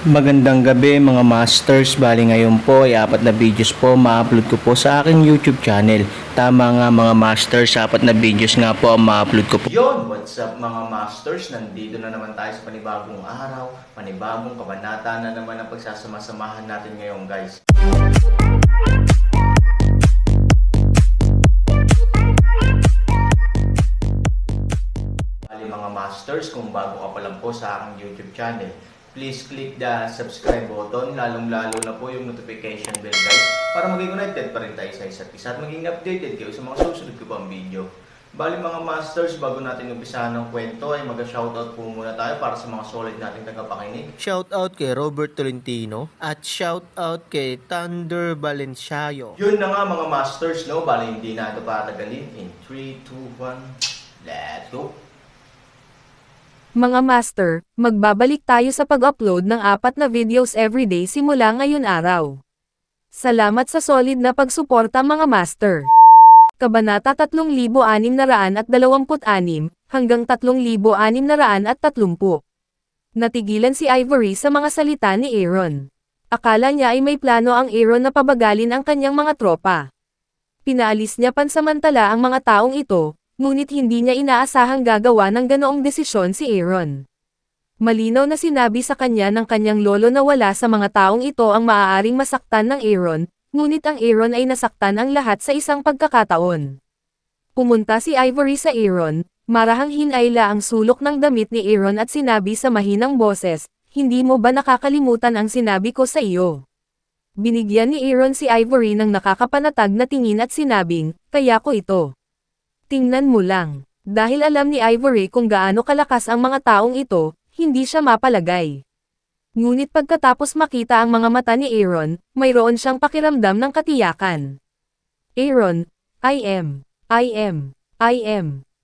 Magandang gabi mga masters, bali ngayon po ay 4 na videos po ma-upload ko po sa aking YouTube channel. Tama nga mga masters, 4 na videos nga po ang ma-upload ko po. Yon, what's up mga masters, nandito na naman tayo sa panibagong araw, panibagong kabanata na naman ang pagsasama-samahan natin ngayon guys. Bali mga masters, kung bago ka pa lang po sa aking YouTube channel, please click the subscribe button, lalong-lalo na po yung notification bell guys, para maging connected pa rin tayo sa isa't isa at maging updated kayo sa mga susunod ko pang video. Bali mga masters, bago natin umpisahan ng kwento ay mag-shoutout po muna tayo para sa mga solid nating tagapakinig. Shoutout kay Robert Tolentino at shoutout kay Thunder Valenciayo. Yun na nga mga masters, no? Bali hindi na ito patagalin. In 3, 2, 1, let's go! Mga master, magbabalik tayo sa pag-upload ng 4 na videos everyday simula ngayon araw. Salamat sa solid na pagsuporta mga master. Kabanata 3,626 hanggang 3,630. Natigilan si Ivory sa mga salita ni Aaron. Akala niya ay may plano ang Aaron na pabagalin ang kanyang mga tropa. Pinaalis niya pansamantala ang mga taong ito, ngunit hindi niya inaasahang gagawa ng ganoong desisyon si Aaron. Malinaw na sinabi sa kanya ng kanyang lolo na wala sa mga taong ito ang maaaring masaktan ng Aaron, ngunit ang Aaron ay nasaktan ang lahat sa isang pagkakataon. Pumunta si Ivory sa Aaron, marahang hinayla ang sulok ng damit ni Aaron at sinabi sa mahinang boses, "Hindi mo ba nakakalimutan ang sinabi ko sa iyo?" Binigyan ni Aaron si Ivory ng nakakapanatag na tingin at sinabing, "Kaya ko ito. Tingnan mo lang." Dahil alam ni Ivory kung gaano kalakas ang mga taong ito, hindi siya mapalagay. Ngunit pagkatapos makita ang mga mata ni Aaron, mayroon siyang pakiramdam ng katiyakan. Aaron, I am.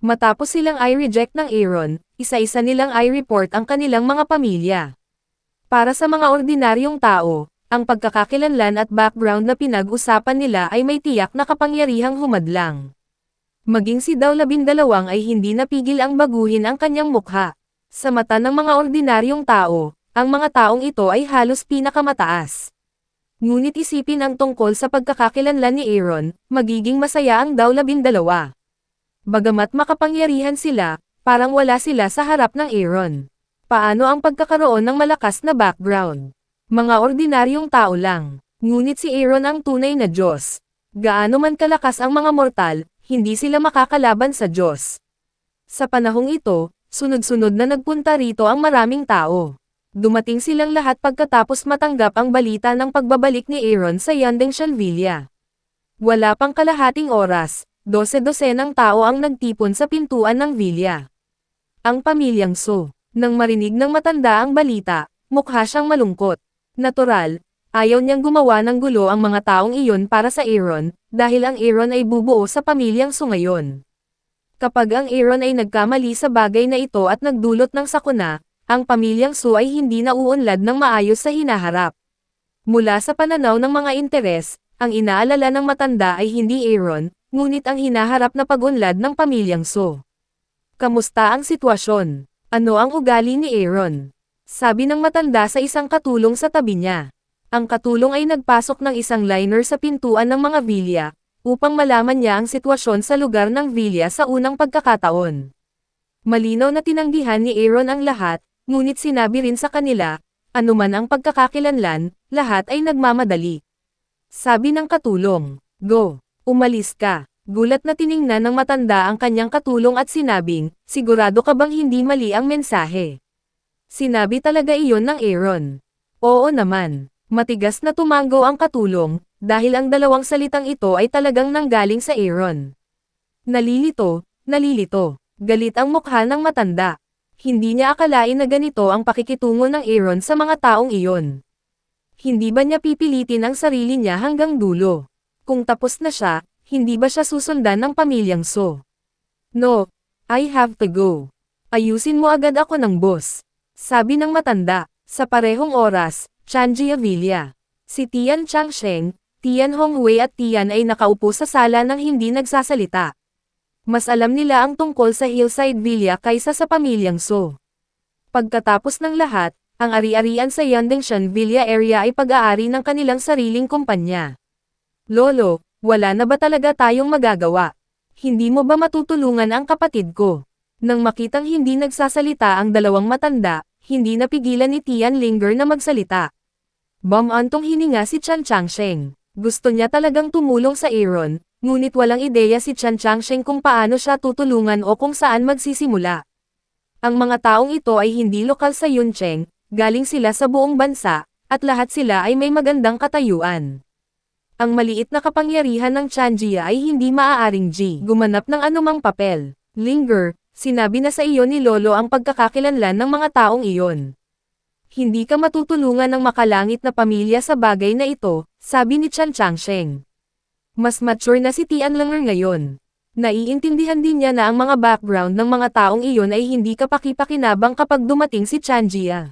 Matapos silang i-reject ng Aaron, isa-isa nilang i-report ang kanilang mga pamilya. Para sa mga ordinaryong tao, ang pagkakakilanlan at background na pinag-usapan nila ay may tiyak na kapangyarihang humadlang. Maging si Daw 12 ay hindi napigil ang baguhin ang kanyang mukha. Sa mata ng mga ordinaryong tao, ang mga taong ito ay halos pinakamataas. Ngunit isipin ang tungkol sa pagkakakilanlan ni Aaron, magiging masaya ang Daw 12. Bagamat makapangyarihan sila, parang wala sila sa harap ng Aaron. Paano ang pagkakaroon ng malakas na background? Mga ordinaryong tao lang. Ngunit si Aaron ang tunay na Diyos. Gaano man kalakas ang mga mortal, hindi sila makakalaban sa Diyos. Sa panahong ito, sunod-sunod na nagpunta rito ang maraming tao. Dumating silang lahat pagkatapos matanggap ang balita ng pagbabalik ni Aaron sa Yandeng Villa. Wala pang kalahating oras, 12-12 tao ang nagtipon sa pintuan ng villa. Ang pamilyang So, nang marinig ng matanda ang balita, mukha siyang malungkot. Natural, ayaw niyang gumawa ng gulo ang mga taong iyon para sa Aaron, dahil ang Aaron ay bubuo sa pamilyang So ngayon. Kapag ang Aaron ay nagkamali sa bagay na ito at nagdulot ng sakuna, ang pamilyang So ay hindi na uunlad ng maayos sa hinaharap. Mula sa pananaw ng mga interes, ang inaalala ng matanda ay hindi Aaron, ngunit ang hinaharap na pag-unlad ng pamilyang So. Kamusta ang sitwasyon? Ano ang ugali ni Aaron? Sabi ng matanda sa isang katulong sa tabi niya. Ang katulong ay nagpasok ng isang liner sa pintuan ng mga villa, upang malaman niya ang sitwasyon sa lugar ng villa sa unang pagkakataon. Malinaw na tinanggihan ni Aaron ang lahat, ngunit sinabi rin sa kanila, anuman ang pagkakakilanlan, lahat ay nagmamadali. Sabi ng katulong, "Go, umalis ka." Gulat na tiningnan ng matanda ang kanyang katulong at sinabing, "Sigurado ka bang hindi mali ang mensahe?" Sinabi talaga iyon ng Aaron. Oo naman. Matigas na tumango ang katulong, dahil ang dalawang salitang ito ay talagang nanggaling sa Aaron. Nalilito. Galit ang mukha ng matanda. Hindi niya akalain na ganito ang pakikitungo ng Aaron sa mga taong iyon. Hindi ba niya pipilitin ang sarili niya hanggang dulo? Kung tapos na siya, hindi ba siya susundan ng pamilyang So? No, I have to go. Ayusin mo agad ako ng boss. Sabi ng matanda. Sa parehong oras, Changjia Villa. Si Tian Changsheng, Tian Hongwei at Tian ay nakaupo sa sala nang hindi nagsasalita. Mas alam nila ang tungkol sa Hillside Villa kaysa sa pamilyang So. Pagkatapos ng lahat, Ang ari-arian sa Yandengshan Villa area ay pag-aari ng kanilang sariling kumpanya. Lolo, wala na ba talaga tayong magagawa? Hindi mo ba matutulungan ang kapatid ko? Nang makitang hindi nagsasalita ang dalawang matanda, hindi napigilan ni Tian Linger na magsalita. Bumantong hininga si Chan Changsheng. Gusto niya talagang tumulong sa Aaron, ngunit walang ideya si Chan Changsheng kung paano siya tutulungan o kung saan magsisimula. Ang mga taong ito ay hindi lokal sa Yuncheng, galing sila sa buong bansa, at lahat sila ay may magandang katayuan. Ang maliit na kapangyarihan ng Changjia ay hindi maaaring gumanap ng anumang papel. Linger, sinabi na sa iyo ni Lolo ang pagkakakilanlan ng mga taong iyon. Hindi ka matutulungan ng makalangit na pamilya sa bagay na ito, sabi ni Chan Changsheng. Mas mature na si Tian Linger ngayon. Naiintindihan din niya na ang mga background ng mga taong iyon ay hindi kapaki-pakinabang kapag dumating si Changjia.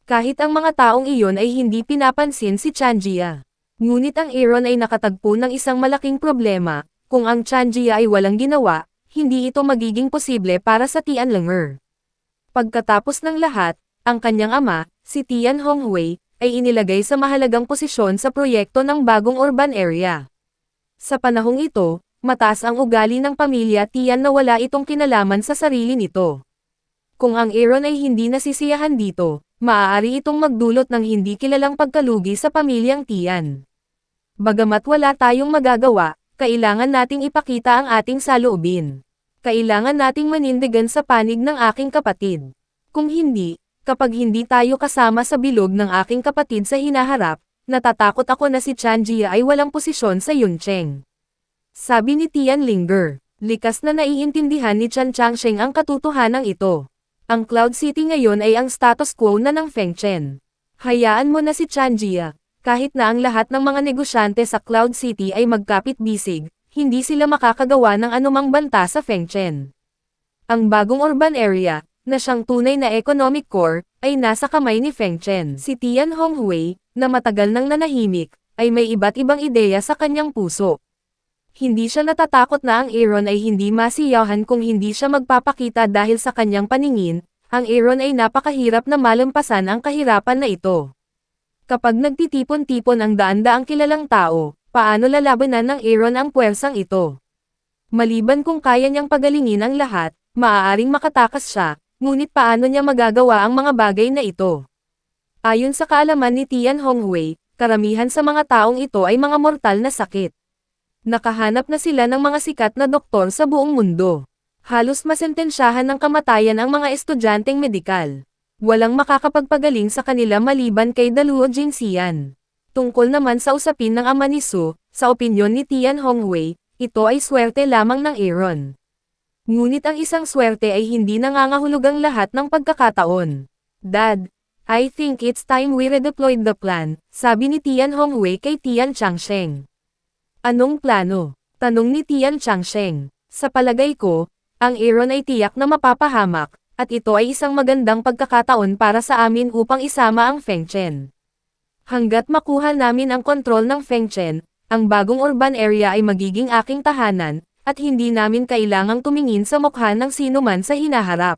Kahit ang mga taong iyon ay hindi pinapansin si Changjia. Ngunit ang Aaron ay nakatagpo ng isang malaking problema, kung ang Changjia ay walang ginawa, hindi ito magiging posible para sa Tian Linger. Pagkatapos ng lahat, ang kanyang ama, si Tian Hongwei, ay inilagay sa mahalagang posisyon sa proyekto ng bagong urban area. Sa panahong ito, mataas ang ugali ng pamilya Tian na wala itong kinalaman sa sarili nito. Kung ang Aaron ay hindi nasisiyahan dito, maaari itong magdulot ng hindi kilalang pagkalugi sa pamilyang Tian. Bagamat wala tayong magagawa, kailangan nating ipakita ang ating saloobin. Kailangan nating manindigan sa panig ng aking kapatid. Kung hindi, kapag hindi tayo kasama sa bilog ng aking kapatid sa hinaharap, natatakot ako na si Changjia ay walang posisyon sa Yuncheng. Sabi ni Tian Linger, likas na naiintindihan ni Chan Changsheng ang katotohanan ito. Ang Cloud City ngayon ay ang status quo na ng Fengchen. Hayaan mo na si Changjia, kahit na ang lahat ng mga negosyante sa Cloud City ay magkapit-bisig, hindi sila makakagawa ng anumang banta sa Fengchen. Ang bagong urban area, na siyang tunay na economic core, ay nasa kamay ni Fengchen. Si Tian Hongwei, na matagal nang nanahimik, ay may iba't ibang ideya sa kanyang puso. Hindi siya natatakot na ang Aaron ay hindi masiyahan kung hindi siya magpapakita dahil sa kanyang paningin, ang Aaron ay napakahirap na malampasan ang kahirapan na ito. Kapag nagtitipon-tipon ang daan-daang kilalang tao, paano lalabanan ng Aaron ang puwersang ito? Maliban kung kaya niyang pagalingin ang lahat, maaaring makatakas siya, ngunit paano niya magagawa ang mga bagay na ito? Ayon sa kaalaman ni Tian Hongwei, karamihan sa mga taong ito ay mga mortal na sakit. Nakahanap na sila ng mga sikat na doktor sa buong mundo. Halos masentensyahan ng kamatayan ang mga estudyanteng medikal. Walang makakapagpagaling sa kanila maliban kay Daluo Jingxian. Tungkol naman sa usapin ng ama ni Su, sa opinyon ni Tian Hongwei, ito ay swerte lamang ng Aaron. Ngunit ang isang swerte ay hindi nangangahulugang lahat ng pagkakataon. Dad, I think it's time we redeployed the plan, sabi ni Tian Hongwei kay Tian Changsheng. Anong plano? Tanong ni Tian Changsheng. Sa palagay ko, ang Aaron ay tiyak na mapapahamak, at ito ay isang magandang pagkakataon para sa amin upang isama ang Fengchen. Hanggat makuha namin ang kontrol ng Fengchen, ang bagong urban area ay magiging aking tahanan, at hindi namin kailangang tumingin sa mukha ng sinuman sa hinaharap.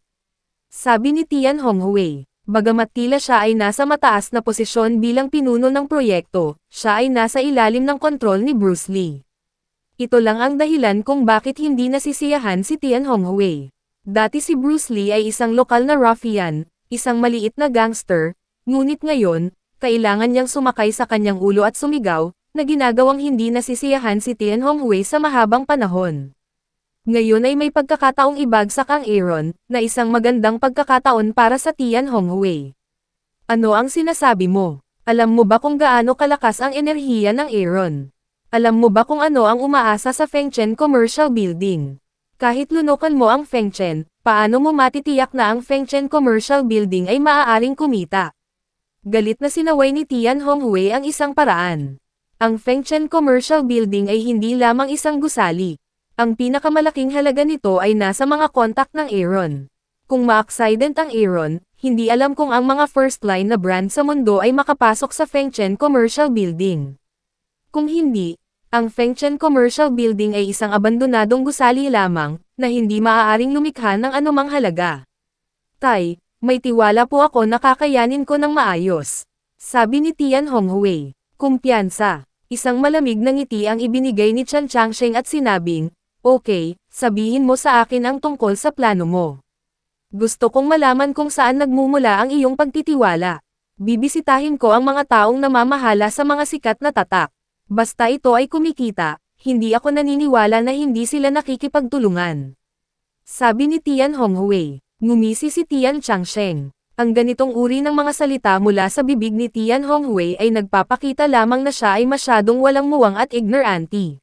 Sabi ni Tian Hongwei. Bagamat tila siya ay nasa mataas na posisyon bilang pinuno ng proyekto, siya ay nasa ilalim ng kontrol ni Bruce Lee. Ito lang ang dahilan kung bakit hindi nasisiyahan si Tian Hongwei. Dati si Bruce Lee ay isang lokal na ruffian, isang maliit na gangster, ngunit ngayon, kailangan niyang sumakay sa kanyang ulo at sumigaw, na ginagawang hindi nasisiyahan si Tian Hongwei sa mahabang panahon. Ngayon ay may pagkakataong ibagsak ang Aaron, na isang magandang pagkakataon para sa Tian Hongwei. Ano ang sinasabi mo? Alam mo ba kung gaano kalakas ang enerhiya ng Aaron? Alam mo ba kung ano ang umaasa sa Fengchen Commercial Building? Kahit lunukan mo ang Fengchen, paano mo matitiyak na ang Fengchen Commercial Building ay maaaring kumita? Galit na sinaway ni Tian Hongwei ang isang paraan. Ang Fengchen Commercial Building ay hindi lamang isang gusali. Ang pinakamalaking halaga nito ay nasa mga kontak ng Aaron. Kung ma-accident ang Aaron, hindi alam kung ang mga first line na brand sa mundo ay makapasok sa Fengchen Commercial Building. Kung hindi, ang Fengchen Commercial Building ay isang abandonadong gusali lamang, na hindi maaaring lumikha ng anumang halaga. Tai, May tiwala po ako na kakayanin ko ng maayos. Sabi ni Tian Honghui. Kumpiyansa. Isang malamig na ngiti ang ibinigay ni Chan Changsheng at sinabing, "Okay, sabihin mo sa akin ang tungkol sa plano mo. Gusto kong malaman kung saan nagmumula ang iyong pagtitiwala. Bibisitahin ko ang mga taong namamahala sa mga sikat na tatak. Basta ito ay kumikita, hindi ako naniniwala na hindi sila nakikipagtulungan." Sabi ni Tian Honghui. Ngumisi si Tian Changsheng. Ang ganitong uri ng mga salita mula sa bibig ni Tian Honghui ay nagpapakita lamang na siya ay masyadong walang muwang at ignorante.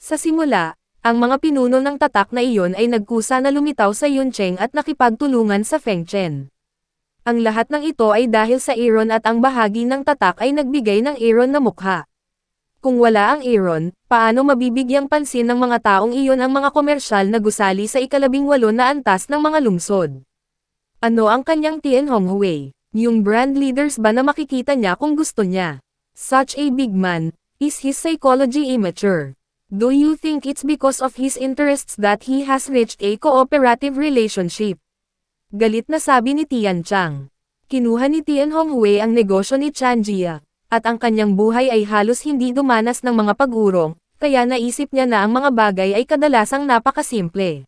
Sa simula, ang mga pinuno ng tatak na iyon ay nagkusa na lumitaw sa Yuncheng at nakipagtulungan sa Fengchen. Ang lahat ng ito ay dahil sa Aaron at ang bahagi ng tatak ay nagbigay ng Aaron na mukha. Kung wala ang Aaron, paano mabibigyang pansin ng mga taong iyon ang mga komersyal na gusali sa ika-18 na antas ng mga lungsod? Ano ang kanyang Tian Honghui? Yung brand leaders ba na makikita niya kung gusto niya? Such a big man, is his psychology immature? Do you think it's because of his interests that he has reached a cooperative relationship? Galit na sabi ni Tian Chang. Kinuha ni Tian Honghui ang negosyo ni Chan Jia, at ang kanyang buhay ay halos hindi dumanas ng mga pag-urong, kaya naisip niya na ang mga bagay ay kadalasang napakasimple.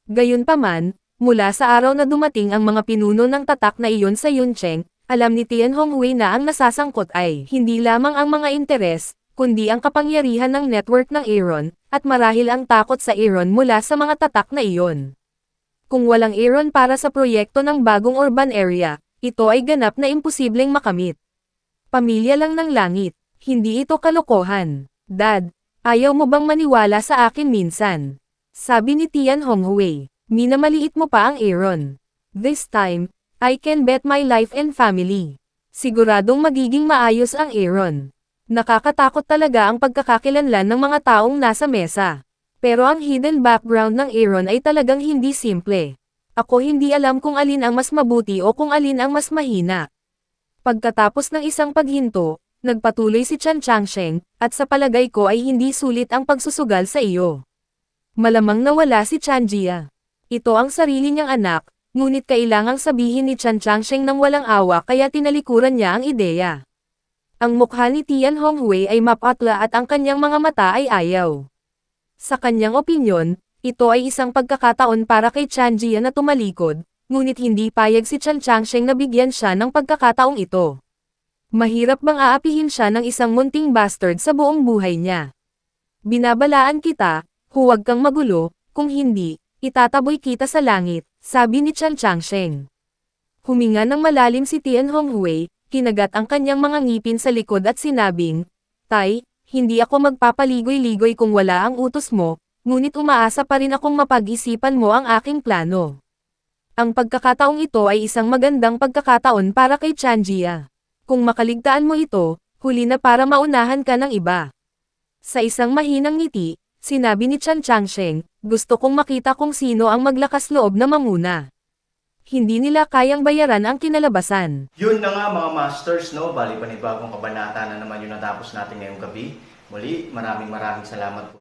Gayunpaman, mula sa araw na dumating ang mga pinuno ng tatak na iyon sa Yuncheng, alam ni Tian Honghui na ang nasasangkot ay hindi lamang ang mga interes, kundi ang kapangyarihan ng network ng Aaron, at marahil ang takot sa Aaron mula sa mga tatak na iyon. Kung walang Aaron para sa proyekto ng bagong urban area, ito ay ganap na imposibleng makamit. Pamilya lang ng langit, hindi ito kalokohan. Dad, ayaw mo bang maniwala sa akin minsan? Sabi ni Tian Honghui. Minamaliit mo pa ang Aaron. This time, I can bet my life and family. Siguradong magiging maayos ang Aaron. Nakakatakot talaga ang pagkakakilanlan ng mga taong nasa mesa. Pero ang hidden background ng Aaron ay talagang hindi simple. Ako hindi alam kung alin ang mas mabuti o kung alin ang mas mahina. Pagkatapos ng isang paghinto, nagpatuloy si Chan Changsheng, at sa palagay ko ay hindi sulit ang pagsusugal sa iyo. Malamang nawala si Chan Jia. Ito ang sarili niyang anak, ngunit kailangang sabihin ni Chan Changsheng nang walang awa kaya tinalikuran niya ang ideya. Ang mukha ni Tian Honghui ay mapatla at ang kanyang mga mata ay ayaw. Sa kanyang opinyon, ito ay isang pagkakataon para kay Chan Jia na tumalikod, ngunit hindi payag si Chan Changsheng na bigyan siya ng pagkakataong ito. Mahirap bang aapihin siya ng isang munting bastard sa buong buhay niya? Binabalaan kita, huwag kang magulo, kung hindi, itataboy kita sa langit, sabi ni Chan Changsheng. Huminga ng malalim si Tian Honghui, kinagat ang kanyang mga ngipin sa likod at sinabing, "Tay, hindi ako magpapaligoy-ligoy kung wala ang utos mo, ngunit umaasa pa rin akong mapag-isipan mo ang aking plano." Ang pagkakataong ito ay isang magandang pagkakataon para kay Chan Jia. Kung makaligtaan mo ito, huli na para maunahan ka ng iba. Sa isang mahinang ngiti, sinabi ni Chan Changsheng, "Gusto kong makita kung sino ang maglakas loob na mamuna." Hindi nila kayang bayaran ang kinalabasan. Yun na nga mga masters, no? Bali panibagong kabanata na naman yung natapos natin ngayong gabi. Muli, maraming salamat po.